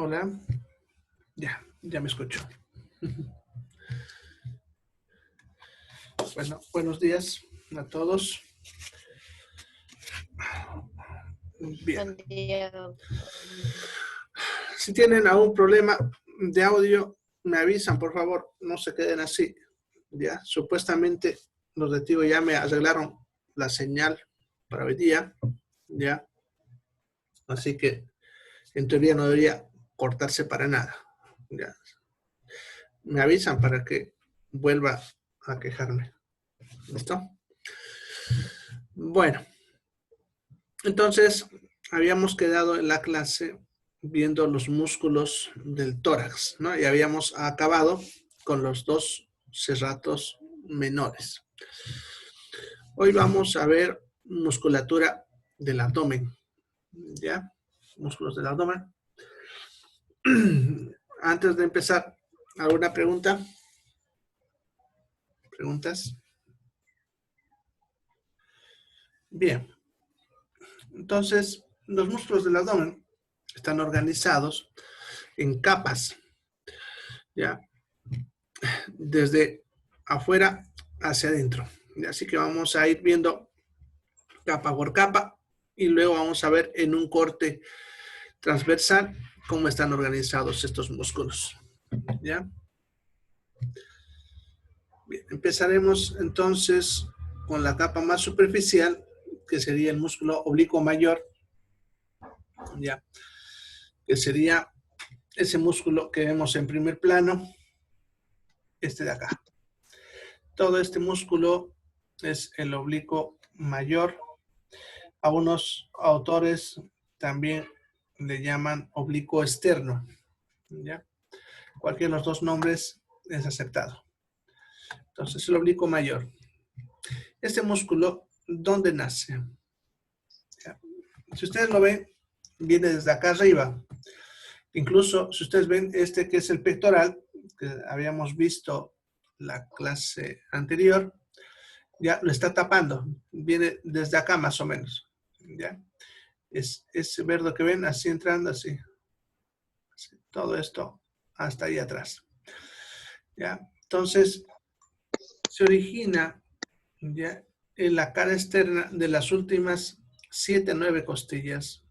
Hola, ya me escucho. Bueno, buenos días a todos. Bien. Buen día. Si tienen algún problema de audio, me avisan, por favor, no se queden así. Ya, supuestamente los de Tigo ya me arreglaron la señal para hoy día, ya. Así que en teoría no debería cortarse para nada. Ya. Me avisan para que vuelva a quejarme. ¿Listo? Bueno, entonces habíamos quedado en la clase viendo los músculos del tórax, ¿no? Y habíamos acabado con los dos serratos menores. Hoy vamos a ver musculatura del abdomen, ¿ya? Músculos del abdomen. Antes de empezar, ¿alguna pregunta? ¿Preguntas? Bien. Entonces, los músculos del abdomen están organizados en capas, ¿ya? Desde afuera hacia adentro. Así que vamos a ir viendo capa por capa y luego vamos a ver en un corte transversal cómo están organizados estos músculos. ¿Ya? Bien, empezaremos entonces con la capa más superficial, que sería el músculo oblicuo mayor, ¿ya? Que sería ese músculo que vemos en primer plano, este de acá. Todo este músculo es el oblicuo mayor. A unos autores también le llaman oblicuo externo, ¿ya? Cualquiera de los dos nombres es aceptado. Entonces, el oblicuo mayor. Este músculo, ¿dónde nace? ¿Ya? Si ustedes lo ven, viene desde acá arriba. Incluso, si ustedes ven este que es el pectoral, que habíamos visto la clase anterior, ya lo está tapando. Viene desde acá más o menos, ¿ya? Es ese verde que ven, así entrando, así. Todo esto hasta ahí atrás. ¿Ya? Entonces, se origina ya en la cara externa de las últimas 7 o 9 costillas,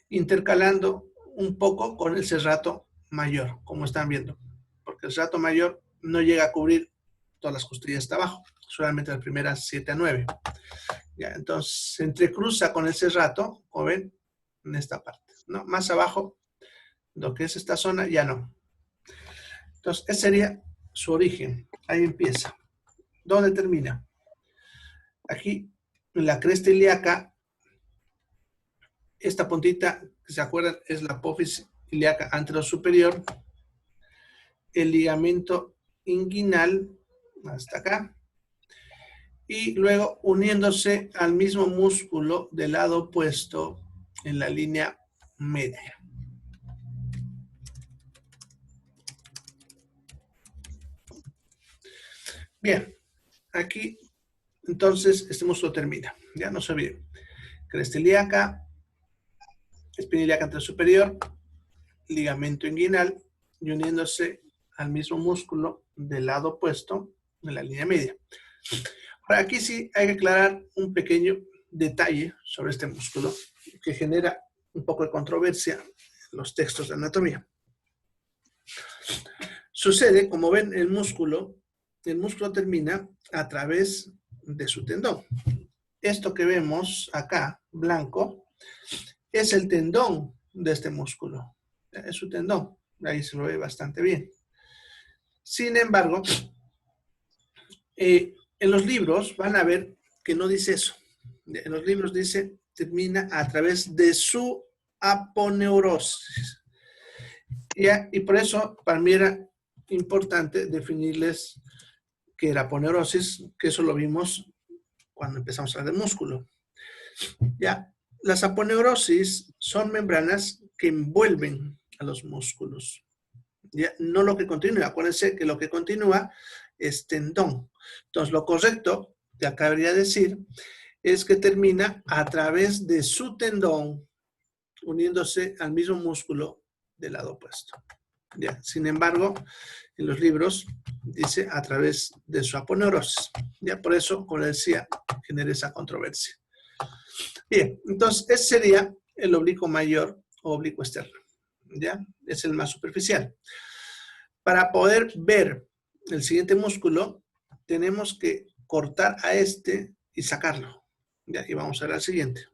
intercalando un poco con el serrato mayor, como están viendo, porque el serrato mayor no llega a cubrir todas las costillas hasta abajo, solamente las primeras 7 a 9. ¿Ya? Entonces, se entrecruza con el serrato, como ven, en esta parte, ¿no? Más abajo, lo que es esta zona, ya no. Entonces, ese sería su origen. Ahí empieza. ¿Dónde termina? Aquí, en la cresta ilíaca, esta puntita, que se acuerdan, es la apófisis ilíaca anterosuperior, el ligamento inguinal, hasta acá, y luego uniéndose al mismo músculo del lado opuesto en la línea media. Bien, aquí entonces este músculo termina, ya no se olviden. Cresta ilíaca, espina ilíaca anterosuperior, ligamento inguinal y uniéndose al mismo músculo del lado opuesto en la línea media. Ahora aquí sí hay que aclarar un pequeño detalle sobre este músculo que genera un poco de controversia en los textos de anatomía. Sucede, como ven, el músculo termina a través de su tendón. Esto que vemos acá, blanco, es el tendón de este músculo. Es su tendón. Ahí se lo ve bastante bien. Sin embargo, en los libros van a ver que no dice eso. En los libros dice, termina a través de su aponeurosis. Y por eso, para mí era importante definirles qué era aponeurosis, que eso lo vimos cuando empezamos a hablar de músculo. Ya, las aponeurosis son membranas que envuelven a los músculos. ¿Ya? No lo que continúa. Acuérdense que lo que continúa es tendón. Entonces, lo correcto que acabaría de decir es que termina a través de su tendón, uniéndose al mismo músculo del lado opuesto. Ya. Sin embargo, en los libros dice a través de su aponeurosis. Ya por eso, como les decía, genera esa controversia. Bien, entonces ese sería el oblicuo mayor o oblicuo externo. ¿Ya? Es el más superficial. Para poder ver el siguiente músculo, tenemos que cortar a este y sacarlo. ¿Ya? Y vamos a ver al siguiente.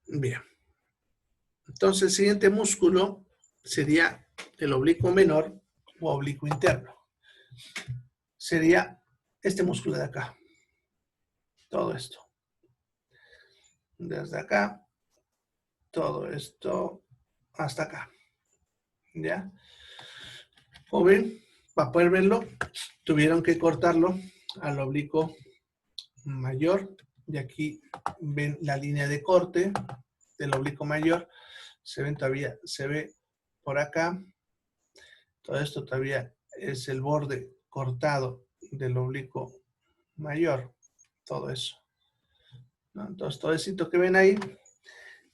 Bien. Entonces, el siguiente músculo sería el oblicuo menor o oblicuo interno. Sería este músculo de acá. Todo esto. Desde acá, todo esto hasta acá. ¿Ya? Como ven, para poder verlo, tuvieron que cortarlo al oblicuo mayor. Y aquí ven la línea de corte del oblicuo mayor. Se ven todavía, se ve por acá. Todo esto todavía es el borde cortado del oblicuo mayor. Todo eso. ¿No? Entonces, todo esto que ven ahí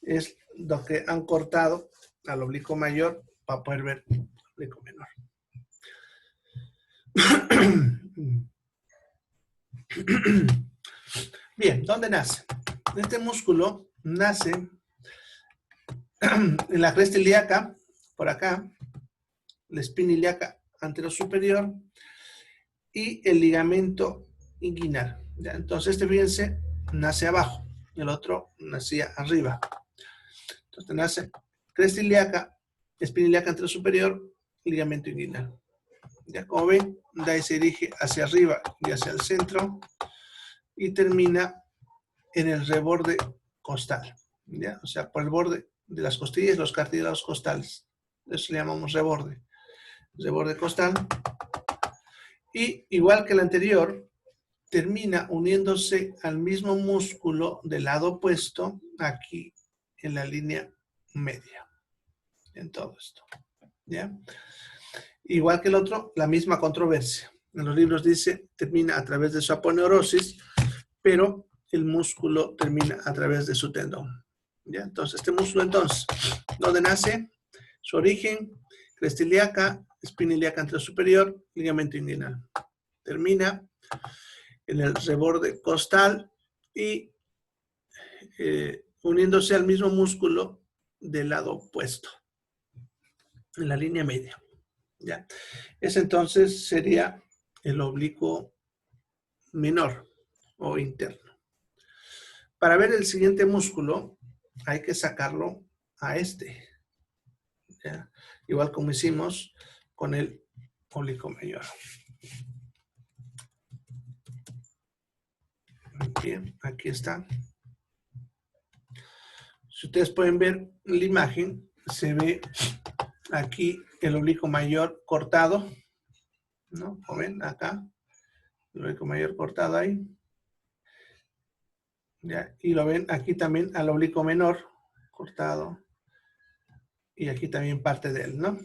es lo que han cortado al oblicuo mayor para poder ver el oblicuo menor. Bien, ¿dónde nace? Este músculo nace en la cresta ilíaca, por acá, la espina ilíaca anterior superior y el ligamento inguinal. ¿Ya? Entonces, fíjense, nace abajo, el otro nacía arriba. Entonces, nace cresta ilíaca, espina ilíaca anterior superior, ligamento inguinal. Ya como ven, de ahí se dirige hacia arriba y hacia el centro y termina en el reborde costal. ¿Ya? O sea, por el borde de las costillas, los cartílagos costales. Eso le llamamos reborde. Reborde costal. Y igual que el anterior, termina uniéndose al mismo músculo del lado opuesto, aquí en la línea media. En todo esto. ¿Ya? Igual que el otro, la misma controversia. En los libros dice, termina a través de su aponeurosis, pero el músculo termina a través de su tendón. ¿Ya? Entonces, este músculo, entonces, ¿dónde nace? Su origen, cresta ilíaca, espina ilíaca anterior superior, ligamento inguinal. Termina en el reborde costal y uniéndose al mismo músculo del lado opuesto, en la línea media. ¿Ya? Ese entonces sería el oblicuo menor o interno. Para ver el siguiente músculo, hay que sacarlo a este. ¿Ya? Igual como hicimos con el oblicuo mayor. Bien, aquí está. Si ustedes pueden ver la imagen, se ve aquí el oblicuo mayor cortado, ¿no? Como ven acá, el oblicuo mayor cortado ahí. ¿Ya? Y lo ven aquí también al oblicuo menor cortado. Y aquí también parte de él, ¿no?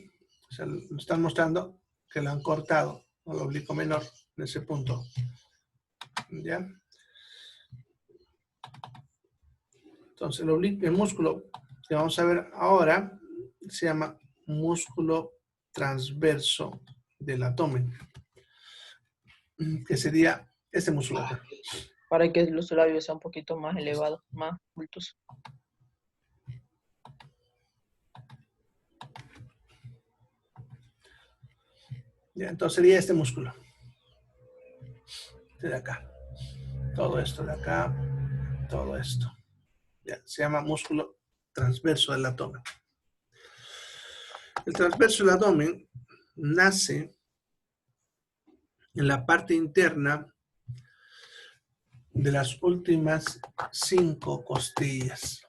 O sea, nos están mostrando que lo han cortado al oblicuo menor en ese punto. ¿Ya? Entonces, el músculo que vamos a ver ahora se llama músculo transverso del abdomen, que sería este músculo acá. Para que los labios sean un poquito más elevados, más altos. Ya, entonces sería este músculo. Este de acá. Todo esto de acá. Todo esto. Ya, se llama músculo transverso del abdomen. El transverso del abdomen nace en la parte interna de las últimas 5 costillas.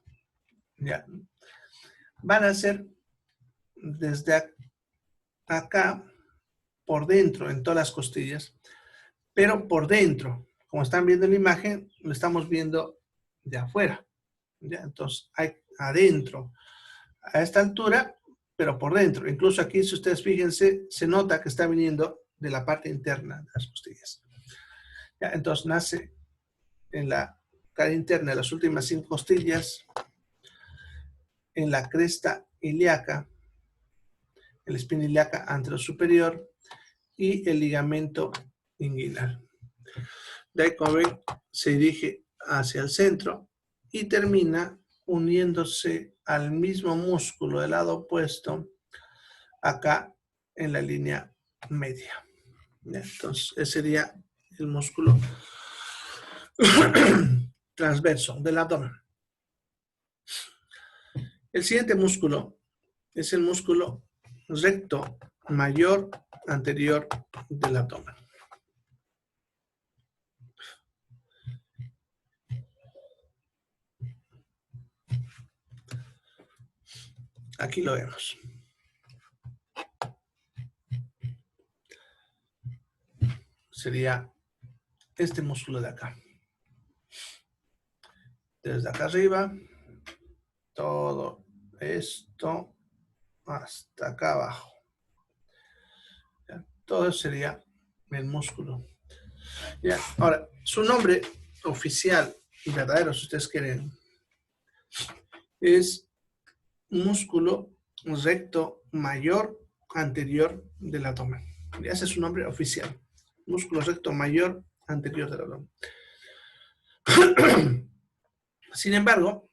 Ya. Van a ser desde acá, por dentro, en todas las costillas, pero por dentro. Como están viendo en la imagen, lo estamos viendo de afuera. ¿Ya? Entonces, hay adentro, a esta altura, pero por dentro. Incluso aquí, si ustedes fíjense, se nota que está viniendo de la parte interna de las costillas. ¿Ya? Entonces nace en la cara interna de las últimas 5 costillas, en la cresta ilíaca, el espina ilíaca anterosuperior y el ligamento inguinal. De ahí, como ven, se dirige hacia el centro y termina uniéndose al mismo músculo del lado opuesto, acá en la línea media. ¿Ya? Entonces, ese sería el músculo transverso del abdomen. El siguiente músculo es el músculo recto mayor anterior del abdomen. Aquí lo vemos. Sería este músculo de acá. Desde acá arriba, todo esto hasta acá abajo. ¿Ya? Todo sería el músculo. ¿Ya? Ahora, su nombre oficial y verdadero, si ustedes quieren, es músculo recto mayor anterior del abdomen. Ese es su nombre oficial. Músculo recto mayor anterior del abdomen. Sin embargo,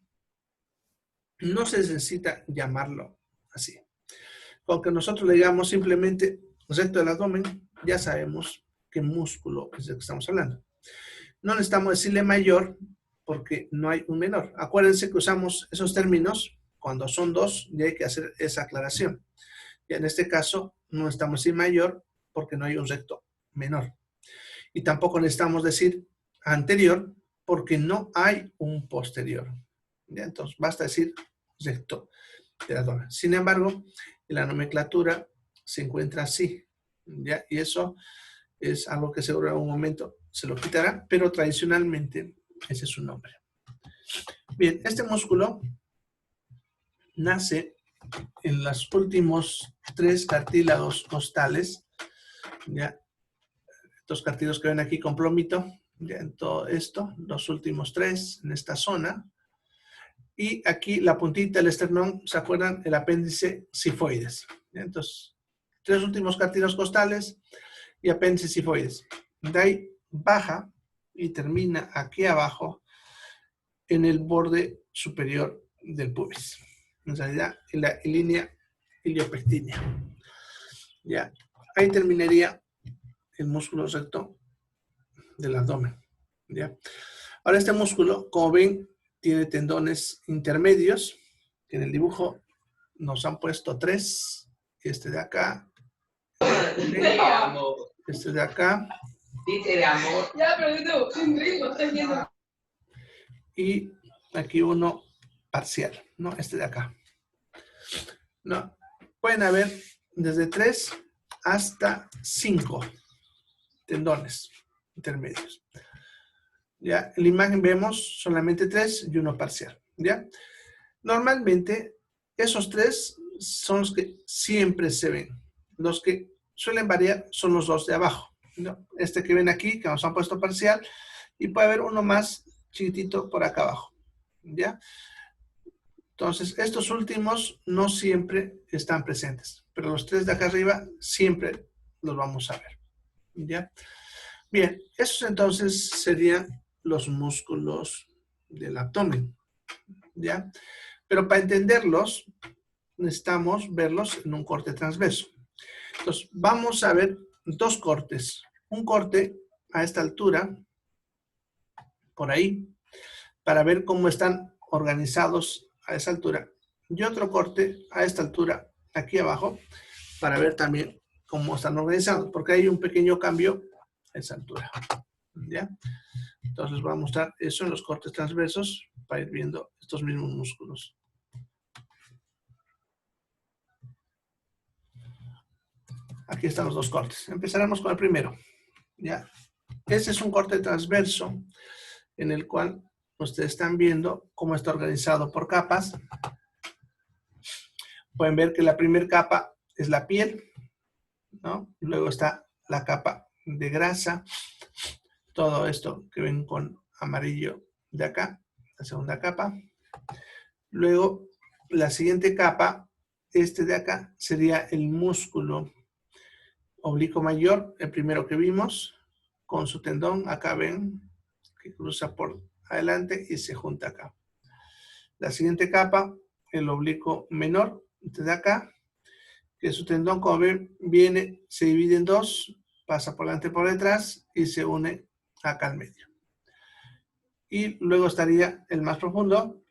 no se necesita llamarlo así. Con que nosotros le digamos simplemente recto del abdomen, ya sabemos qué músculo es el que estamos hablando. No necesitamos decirle mayor porque no hay un menor. Acuérdense que usamos esos términos cuando son dos y hay que hacer esa aclaración. Y en este caso no necesitamos decir mayor porque no hay un recto menor. Y tampoco necesitamos decir anterior porque no hay un posterior. ¿Ya? Entonces basta decir recto del abdomen. Sin embargo, en la nomenclatura se encuentra así. ¿Ya? Y eso es algo que seguro en algún momento se lo quitará, pero tradicionalmente ese es su nombre. Bien, este músculo nace en los últimos 3 cartílagos costales, ¿ya? Estos cartílagos que ven aquí con plomito, ¿ya? En todo esto, los últimos 3 en esta zona. Y aquí la puntita del esternón, ¿se acuerdan? El apéndice sifoides. ¿Ya? Entonces, 3 últimos cartílagos costales y apéndice sifoides. De ahí baja y termina aquí abajo en el borde superior del pubis. En realidad, en la línea iliopectínea. Ya, ahí terminaría el músculo recto del abdomen. ¿Ya? Ahora este músculo, como ven, tiene tendones intermedios, que en el dibujo nos han puesto 3. Este de acá. Este de acá. Y aquí uno parcial, ¿no? Este de acá. No, pueden haber desde 3 hasta 5 tendones intermedios. ¿Ya? En la imagen vemos solamente 3 y uno parcial. ¿Ya? Normalmente, esos 3 son los que siempre se ven. Los que suelen variar son los 2 de abajo, ¿no? Este que ven aquí, que nos han puesto parcial, y puede haber uno más chiquitito por acá abajo. ¿Ya? Entonces, estos últimos no siempre están presentes, pero los 3 de acá arriba siempre los vamos a ver. ¿Ya? Bien, esos entonces serían los músculos del abdomen. ¿Ya? Pero para entenderlos, necesitamos verlos en un corte transverso. Entonces, vamos a ver 2 cortes. Un corte a esta altura, por ahí, para ver cómo están organizados a esa altura. Y otro corte a esta altura, aquí abajo, para ver también cómo están organizados, porque hay un pequeño cambio a esa altura. ¿Ya? Entonces voy a mostrar eso en los cortes transversos para ir viendo estos mismos músculos. Aquí están los 2 cortes. Empezaremos con el primero. ¿Ya? Este es un corte transverso en el cual ustedes están viendo cómo está organizado por capas. Pueden ver que la primera capa es la piel, ¿no? Luego está la capa de grasa, todo esto que ven con amarillo de acá, la segunda capa. Luego, la siguiente capa, este de acá, sería el músculo oblicuo mayor, el primero que vimos, con su tendón, acá ven, que cruza por adelante y se junta acá. La siguiente capa, el oblicuo menor, este de acá, que su tendón, como ven, viene, se divide en dos, pasa por delante y por detrás y se une acá al medio. Y luego estaría el más profundo,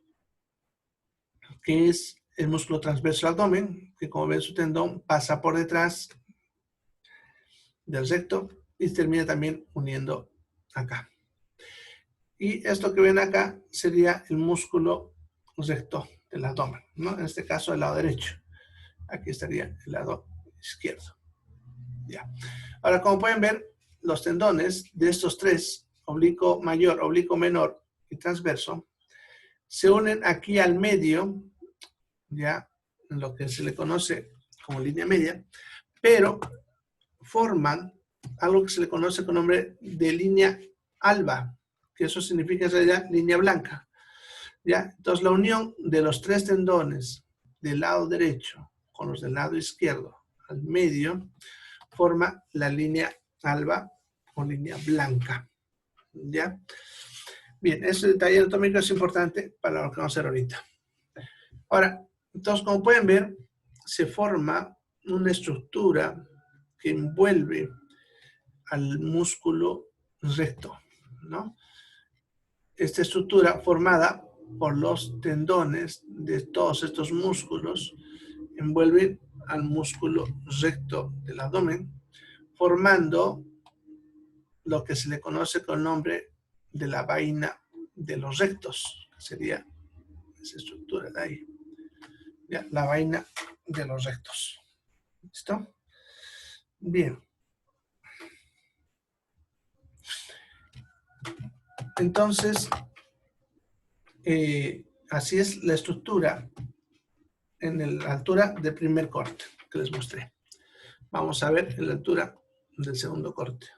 que es el músculo transverso al abdomen, que como ven su tendón pasa por detrás del recto y termina también uniendo acá. Y esto que ven acá sería el músculo recto del abdomen, ¿no? En este caso el lado derecho. Aquí estaría el lado izquierdo. Ya. Ahora, como pueden ver, los tendones de estos tres, oblicuo mayor, oblicuo menor y transverso, se unen aquí al medio, ya en lo que se le conoce como línea media, pero forman algo que se le conoce con nombre de línea alba, que eso significa en realidad línea blanca. ¿Ya? Entonces, la unión de los tres tendones del lado derecho con los del lado izquierdo al medio forma la línea alba o línea blanca. ¿Ya? Bien, ese detalle anatómico es importante para lo que vamos a hacer ahorita. Ahora, entonces, como pueden ver, se forma una estructura que envuelve al músculo recto, ¿no? Esta estructura formada por los tendones de todos estos músculos envuelve al músculo recto del abdomen, formando lo que se le conoce con el nombre de la vaina de los rectos, que sería esa estructura de ahí. ¿Ya? La vaina de los rectos. ¿Listo? Bien. Entonces, así es la estructura en la altura del primer corte que les mostré. Vamos a ver en la altura del segundo corte.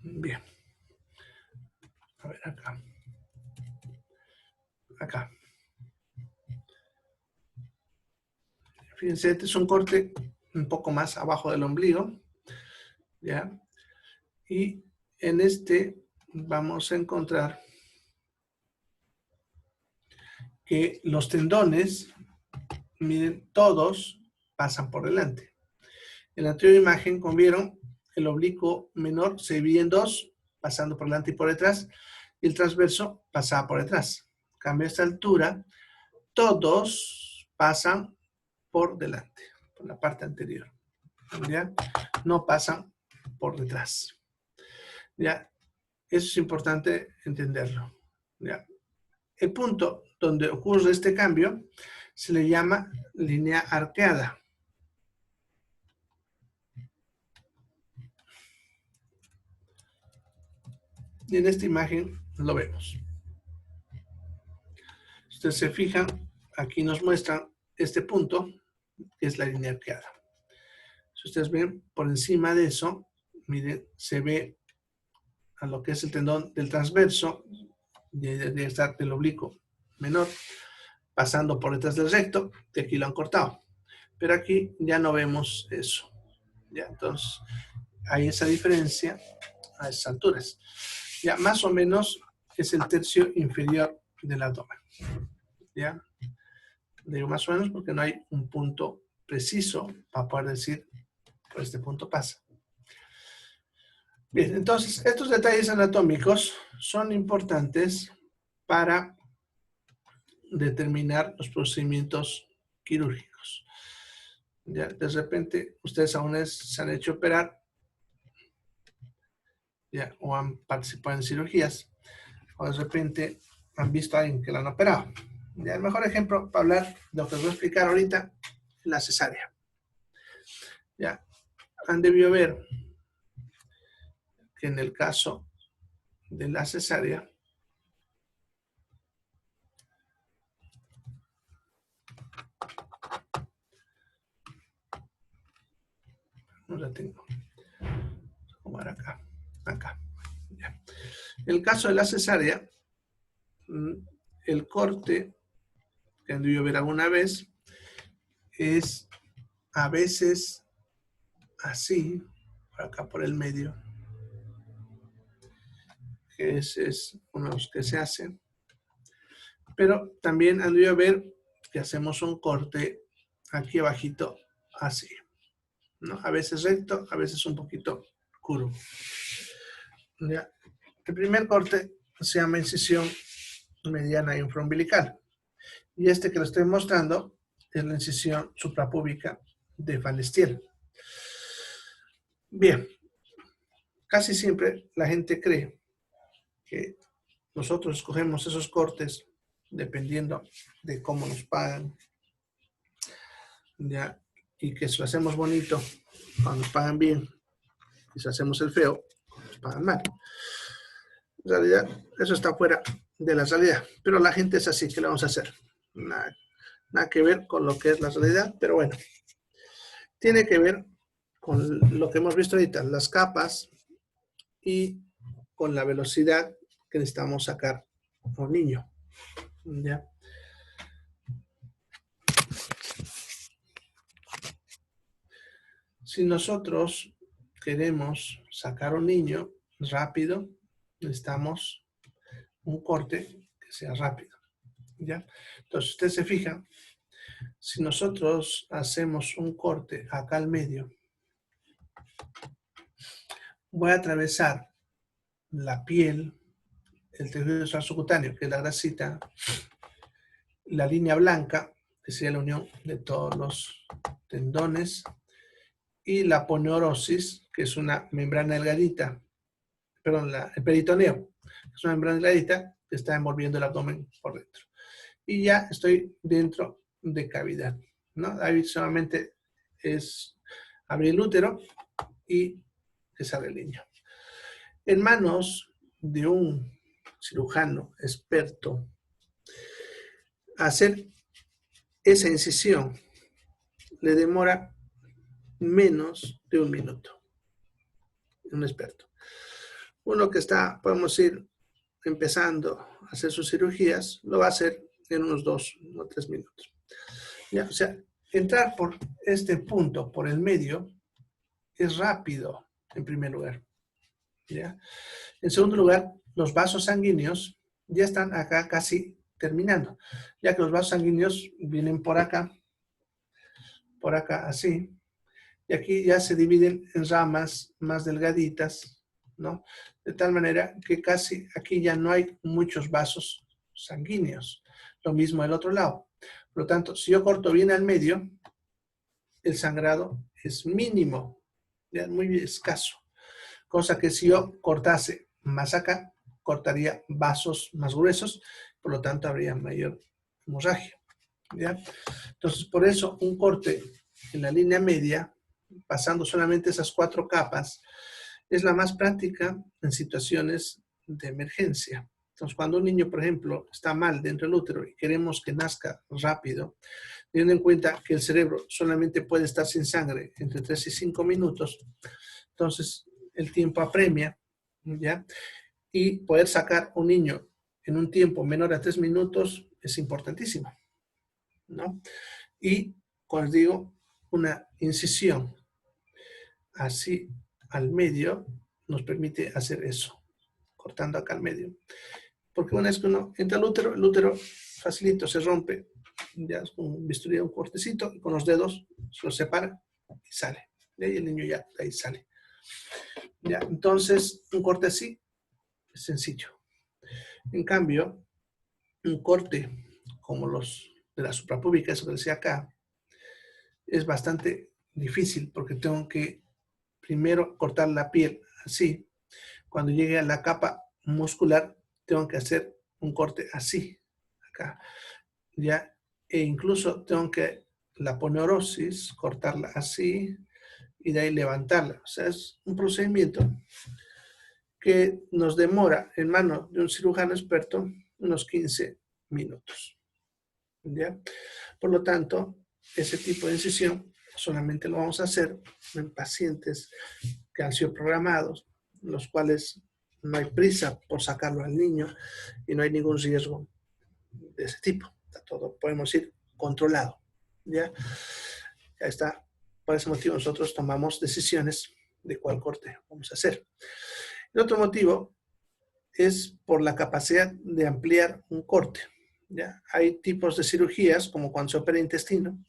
Bien. A ver acá. Acá. Fíjense, este es un corte un poco más abajo del ombligo. ¿Ya? Y en este vamos a encontrar que los tendones, miren, todos pasan por delante. En la anterior imagen, como vieron, el oblicuo menor se divide en dos, pasando por delante y por detrás, y el transverso pasaba por detrás. En cambio, a esta altura, todos pasan por delante, por la parte anterior. ¿Ya? No pasan por detrás. ¿Ya? Eso es importante entenderlo. ¿Ya? El punto donde ocurre este cambio se le llama línea arqueada. Y en esta imagen lo vemos. Si ustedes se fijan, aquí nos muestran este punto, que es la línea arqueada. Si ustedes ven, por encima de eso, miren, se ve a lo que es el tendón del transverso, de estar del oblicuo menor, pasando por detrás del recto, que aquí lo han cortado. Pero aquí ya no vemos eso. ¿Ya? Entonces, hay esa diferencia a esas alturas. Ya más o menos es el tercio inferior del abdomen. ¿Ya? Digo más o menos porque no hay un punto preciso para poder decir, por este punto pasa. Bien, entonces, estos detalles anatómicos son importantes para determinar los procedimientos quirúrgicos. Ya, de repente, ustedes aún se han hecho operar ya, o han participado en cirugías, o de repente han visto a alguien que la han operado. Ya, el mejor ejemplo para hablar de lo que os voy a explicar ahorita, la cesárea. Ya, han debido ver que en el caso de la cesárea, no la tengo. Vamos a ver acá. Ya. En el caso de la cesárea, el corte que han debido ver alguna vez es a veces así, por acá por el medio, que ese es uno de los que se hace, pero también han debido ver que hacemos un corte aquí abajito así, ¿no? A veces recto, a veces un poquito curvo. ¿Ya? El primer corte se llama incisión mediana infraumbilical, y este que lo estoy mostrando es la incisión suprapúbica de Van Lestiel. Bien, casi siempre la gente cree que nosotros escogemos esos cortes dependiendo de cómo nos pagan, ¿ya? Y que si lo hacemos bonito, cuando nos pagan bien, y si hacemos el feo, nos pagan mal. En realidad, eso está fuera de la realidad, pero la gente es así, ¿qué le vamos a hacer? Nada que ver con lo que es la realidad, pero bueno, tiene que ver con lo que hemos visto ahorita, las capas y con la velocidad que necesitamos sacar a un niño. ¿Ya? Si nosotros queremos sacar a un niño rápido, necesitamos un corte que sea rápido. ¿Ya? Entonces, usted se fija, si nosotros hacemos un corte acá al medio, voy a atravesar la piel, el tejido subcutáneo, que es la grasita, la línea blanca, que sería la unión de todos los tendones, y la aponeurosis, que es una membrana delgadita, perdón, el peritoneo, que es una membrana delgadita que está envolviendo el abdomen por dentro. Y ya estoy dentro de cavidad, ¿no? Ahí solamente es abrir el útero y que salga el niño. En manos de un cirujano experto, hacer esa incisión le demora menos de 1 minuto. Un experto. Uno que está, podemos ir empezando a hacer sus cirugías, lo va a hacer en unos 2 o 3 minutos. ¿Ya? O sea, entrar por este punto, por el medio, es rápido, en primer lugar. ¿Ya? En segundo lugar, los vasos sanguíneos ya están acá casi terminando, ya que los vasos sanguíneos vienen por acá así, y aquí ya se dividen en ramas más delgaditas, ¿no? De tal manera que casi aquí ya no hay muchos vasos sanguíneos. Lo mismo del otro lado. Por lo tanto, si yo corto bien al medio, el sangrado es mínimo, ya muy escaso. Cosa que si yo cortase más acá, cortaría vasos más gruesos, por lo tanto habría mayor hemorragia. ¿Ya? Entonces, por eso un corte en la línea media, pasando solamente esas 4 capas, es la más práctica en situaciones de emergencia. Entonces, cuando un niño, por ejemplo, está mal dentro del útero y queremos que nazca rápido, teniendo en cuenta que el cerebro solamente puede estar sin sangre entre 3 y 5 minutos, entonces el tiempo apremia, ¿ya? Y poder sacar un niño en un tiempo menor a 3 minutos es importantísimo, ¿no? Y, como les digo, una incisión así al medio nos permite hacer eso, cortando acá al medio. Porque una vez que uno entra al útero, el útero facilito se rompe, ya con un bisturí, un cortecito, y con los dedos se lo separa y sale. De ahí el niño ya, de ahí sale. Ya, entonces, un corte así es sencillo. En cambio, un corte como los de la suprapúbica, eso que decía acá, es bastante difícil porque tengo que primero cortar la piel así, cuando llegue a la capa muscular, tengo que hacer un corte así, acá, ¿ya? E incluso tengo que la poneurosis, cortarla así y de ahí levantarla. O sea, es un procedimiento que nos demora en manos de un cirujano experto unos 15 minutos, ¿ya? Por lo tanto, ese tipo de incisión solamente lo vamos a hacer en pacientes que han sido programados, los cuales no hay prisa por sacarlo al niño y no hay ningún riesgo de ese tipo. Está todo, podemos ir controlado. ¿Ya? Ya está. Por ese motivo nosotros tomamos decisiones de cuál corte vamos a hacer. El otro motivo es por la capacidad de ampliar un corte. ¿Ya? Hay tipos de cirugías, como cuando se opera intestino,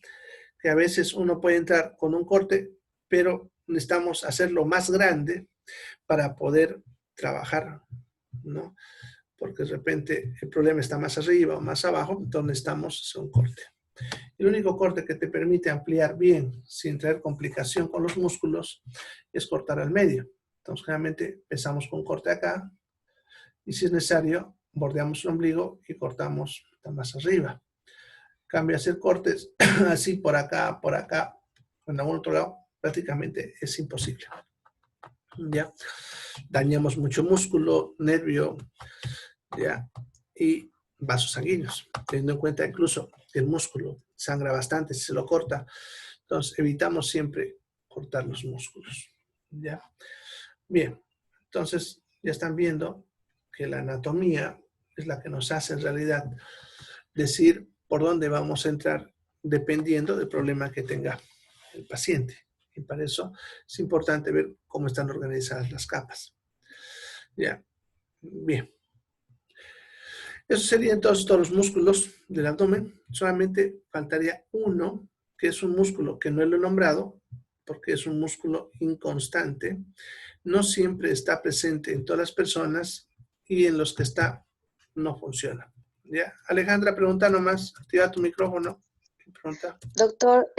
que a veces uno puede entrar con un corte, pero necesitamos hacerlo más grande para poder trabajar, ¿no? Porque de repente el problema está más arriba o más abajo, entonces necesitamos hacer un corte. El único corte que te permite ampliar bien sin traer complicación con los músculos es cortar al medio. Entonces generalmente empezamos con un corte acá y si es necesario bordeamos el ombligo y cortamos más arriba. Cambia hacer cortes así por acá, en algún otro lado, prácticamente es imposible. ¿Ya? Dañamos mucho músculo, nervio, ¿ya? Y vasos sanguíneos, teniendo en cuenta incluso que el músculo sangra bastante si se lo corta. Entonces, evitamos siempre cortar los músculos, ¿ya? Bien, entonces ya están viendo que la anatomía es la que nos hace en realidad decir por dónde vamos a entrar dependiendo del problema que tenga el paciente. Y para eso es importante ver cómo están organizadas las capas. Ya, bien. Eso serían entonces todos los músculos del abdomen. Solamente faltaría uno, que es un músculo que no lo he nombrado, porque es un músculo inconstante. No siempre está presente en todas las personas y en los que está no funciona. ¿Ya? Alejandra, pregunta nomás. Activa tu micrófono. Pregunta. Doctor,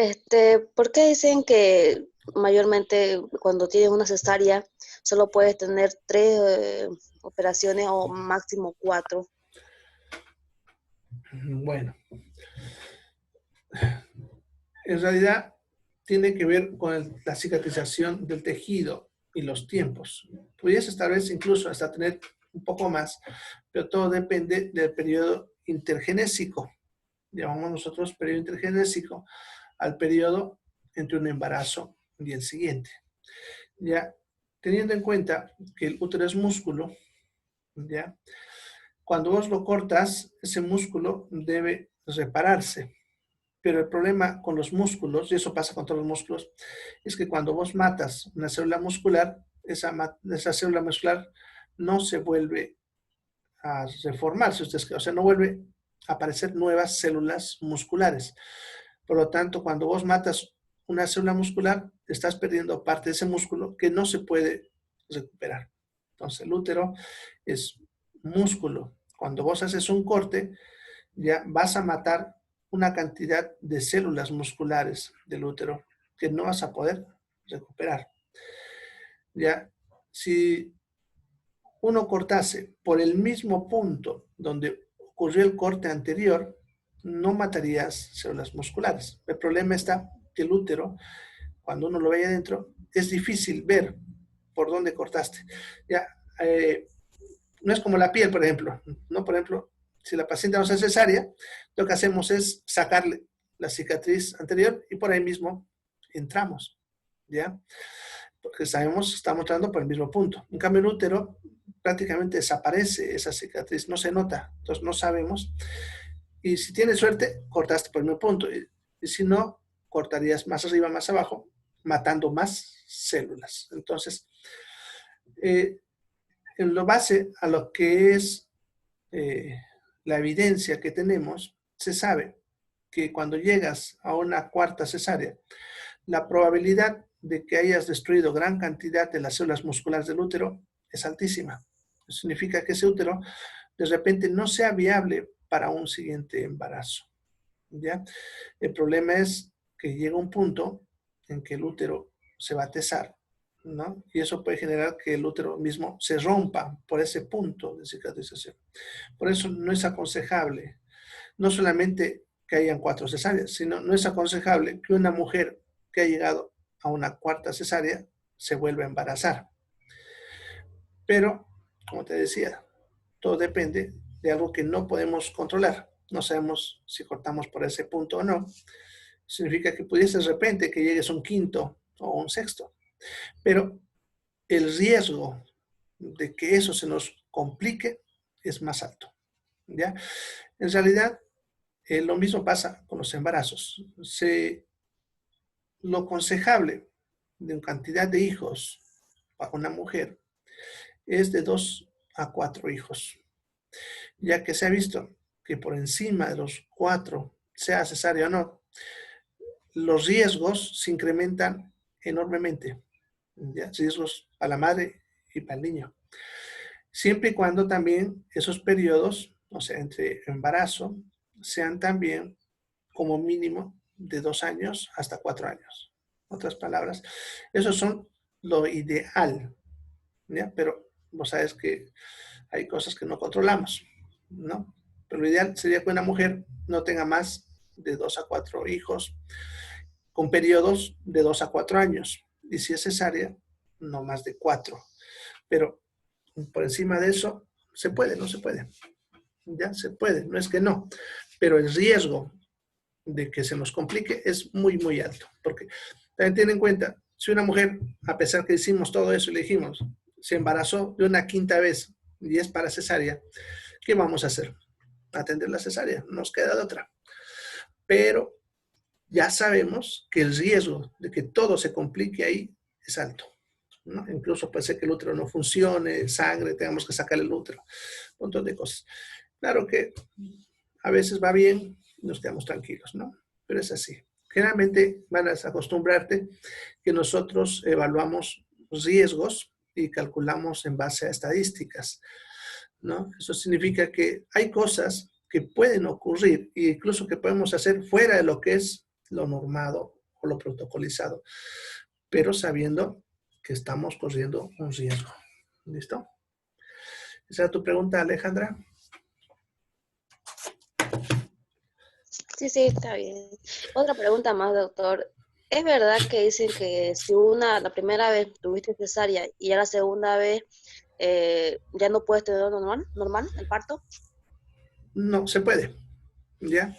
¿por qué dicen que mayormente cuando tienes una cesárea solo puedes tener 3 operaciones o máximo 4? Bueno, en realidad tiene que ver con la cicatrización del tejido y los tiempos. Pudiese tal vez incluso hasta tener un poco más, pero todo depende del periodo intergenésico. Llamamos nosotros periodo intergenésico al periodo entre un embarazo y el siguiente. Ya, teniendo en cuenta que el útero es músculo, ya, cuando vos lo cortas, ese músculo debe repararse. Pero el problema con los músculos, y eso pasa con todos los músculos, es que cuando vos matas una célula muscular, esa célula muscular no se vuelve a reformarse, o sea, no vuelve a aparecer nuevas células musculares. Por lo tanto, cuando vos matas una célula muscular, estás perdiendo parte de ese músculo que no se puede recuperar. Entonces, el útero es músculo. Cuando vos haces un corte, ya vas a matar una cantidad de células musculares del útero que no vas a poder recuperar. Ya, si uno cortase por el mismo punto donde ocurrió el corte anterior, no matarías células musculares. El problema está que el útero, cuando uno lo ve adentro, es difícil ver por dónde cortaste. Ya, no es como la piel, por ejemplo. ¿No? Por ejemplo, si la paciente no hace cesárea, lo que hacemos es sacarle la cicatriz anterior y por ahí mismo entramos, ¿ya? Porque sabemos que estamos entrando por el mismo punto. En cambio, el útero prácticamente desaparece esa cicatriz, no se nota, entonces no sabemos. Y si tienes suerte, cortaste por el mismo punto. Y si no, cortarías más arriba, más abajo, matando más células. Entonces, en lo base a lo que es la evidencia que tenemos, se sabe que cuando llegas a una cuarta cesárea, la probabilidad de que hayas destruido gran cantidad de las células musculares del útero es altísima. Eso significa que ese útero de repente no sea viable para un siguiente embarazo. ¿Ya? El problema es que llega un punto en que el útero se va a tesar, ¿no? Y eso puede generar que el útero mismo se rompa por ese punto de cicatrización. Por eso no es aconsejable, no solamente que hayan 4 cesáreas, sino no es aconsejable que una mujer que ha llegado a una 4ª cesárea se vuelva a embarazar. Pero, como te decía, todo depende de algo que no podemos controlar. No sabemos si cortamos por ese punto o no. Significa que pudiese de repente que llegues a un 5º o un 6º. Pero el riesgo de que eso se nos complique es más alto, ¿ya? En realidad, lo mismo pasa con los embarazos. Lo aconsejable de una cantidad de hijos para una mujer es de 2 a 4 hijos, ya que se ha visto que por encima de los 4, sea cesárea o no, los riesgos se incrementan enormemente, ¿ya? Riesgos para la madre y para el niño. Siempre y cuando también esos periodos, o sea, entre embarazo, sean también como mínimo de 2 años hasta 4 años. En otras palabras, esos son lo ideal, ¿ya? Pero vos sabes que hay cosas que no controlamos, ¿no? Pero lo ideal sería que una mujer no tenga más de 2 a 4 hijos con periodos de 2 a 4 años. Y si es cesárea, no más de 4. Pero por encima de eso, se puede, no se puede. Ya se puede, no es que no. Pero el riesgo de que se nos complique es muy, muy alto. Porque también ten en cuenta, si una mujer, a pesar que hicimos todo eso y le dijimos, se embarazó de una 5ª vez y es para cesárea, ¿qué vamos a hacer? Atender la cesárea, nos queda de otra. Pero ya sabemos que el riesgo de que todo se complique ahí es alto, ¿no? Incluso puede ser que el útero no funcione, sangre, tengamos que sacar el útero, un montón de cosas. Claro que a veces va bien, nos quedamos tranquilos, ¿no? Pero es así. Generalmente van a acostumbrarte que nosotros evaluamos riesgos y calculamos en base a estadísticas, ¿no? Eso significa que hay cosas que pueden ocurrir e incluso que podemos hacer fuera de lo que es lo normado o lo protocolizado, pero sabiendo que estamos corriendo un riesgo. ¿Listo? ¿Esa era tu pregunta, Alejandra? Sí, está bien. Otra pregunta más, doctor. ¿Es verdad que dicen que si la primera vez tuviste cesárea y ya la segunda vez ya no puedes tener normal el parto? No, se puede, ¿ya?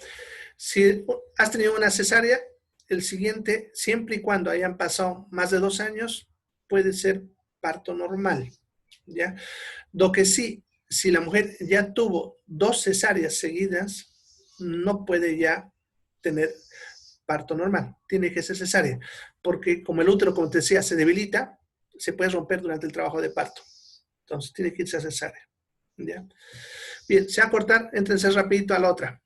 Si has tenido una cesárea, el siguiente, siempre y cuando hayan pasado más de 2 años, puede ser parto normal, ¿ya? Lo que sí, si la mujer ya tuvo 2 cesáreas seguidas, no puede ya tener parto normal, tiene que ser cesárea, porque como el útero, como te decía, se debilita, se puede romper durante el trabajo de parto. Entonces tiene que irse a cesárea, ¿ya? Bien, se va a cortar, éntrense rapidito a la otra.